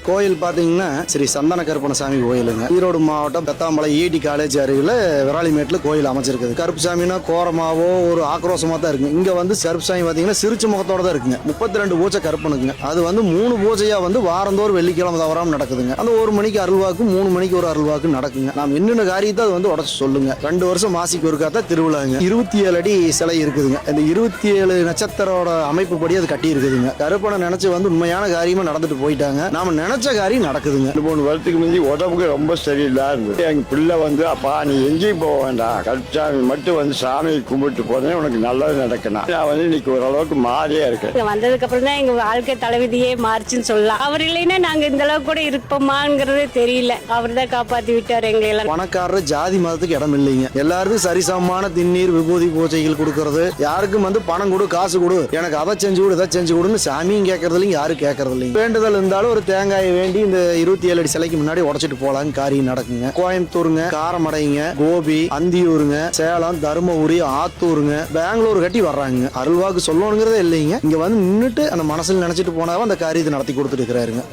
கோயில் பாத்தீங்கன்னா ஸ்ரீ சந்தன கருப்பணசாமி கோயிலுங்க. ஈரோடு மாவட்டம் பெத்தாம்பளை ED காலேஜ் அருகில் விராலிமேட்டுல கோயில் அமைச்சிருக்குது. கருப்புசாமினா கோரமாவோ ஒரு ஆக்ரோஷமா தான் இருக்கு. இங்க வந்து கருப்புசாமி பாத்தீங்கன்னா சிரிச்சு முகத்தோட தான் இருக்குங்க. 32 பூஜை கருப்பனுக்குங்க. அது வந்து 3 பூஜையா வந்து வாரந்தோறும் வெள்ளிக்கிழமை தவறாம நடக்குதுங்க. அந்த 1 மணிக்கு அருள்வாக்கு 3 மணிக்கு ஒரு அருள்வாக்கு நடக்குங்க. நாம் என்னென்ன காரியத்தை அது வந்து உடச்சு சொல்லுங்க. 2 வருஷம் மாசிக்கு ஒருக்காத்தான் திருவிழாங்க. 27 அடி சிலை இருக்குதுங்க. இந்த 27 நட்சத்திரோட அமைப்பு படி அது கட்டி இருக்குதுங்க. கருப்பனை நினைச்சு வந்து உண்மையான காரியமா நடந்துட்டு போயிட்டாங்க. நாம நினைச்ச காரியம் நடக்குதுங்க. 3 வருஷத்துக்கு முந்தி உடம்புக்கு ரொம்ப சரியில்லா இருந்தது. எங்க பிள்ளை வந்து அப்பா நீ எங்கேயும் போக வேண்டாம், கருப்புசாமி மட்டும் வந்து சாமியை கும்பிட்டு போனேன், உனக்கு நல்லது நடக்கணும். நான் வந்து இன்னைக்கு ஓரளவுக்கு மாறியா இருக்கேன். வந்ததுக்கு அப்புறம் தான் எங்க வாழ்க்கை தலைவிதியே மாறிச்சுன்னு சொல்லலாம். அவர் இல்லைன்னா நாங்க இந்த அளவுக்கு கூட இருப்போமாங்கிறதே தெரியல. அவர் தான் காப்பாத்தி விட்டார் எங்களை எல்லாம். பணக்காரர் ஜாதி மதத்துக்கு இடம் இல்லைங்க. எல்லாருக்கும் சரிசமமான திண்ணீர் விபூதி பூஜைகள் கொடுக்கறது. யாருக்கும் வந்து பணம் கொடு காசு கொடு எனக்கு அதை செஞ்சு கொடு இதை செஞ்சு கொடுன்னு சாமியும் கேட்கறது இல்லைங்க, யாரும் கேட்கறது இல்லைங்க. வேண்டுதல் இருந்தாலும் ஒரு தேங்காயை வேண்டி இந்த 27 அடி சிலைக்கு முன்னாடி உடைச்சிட்டு போலாங்க காரியம் நடக்குங்க. கோயம்புத்தூருங்க, காரமடைங்க, கோபி, அந்தியூருங்க, சேலம், தருமபுரி, ஆத்தூருங்க, பெங்களூர் கட்டி வர்றாங்க. அருள்வாக்கு சொல்லணுங்கிறதே இல்லைங்க. இங்க வந்து நின்றுட்டு அந்த மனசுல நினைச்சிட்டு போனாவும் அந்த காரியத்தை நடத்தி கொடுத்துட்டு இருக்கிறாருங்க.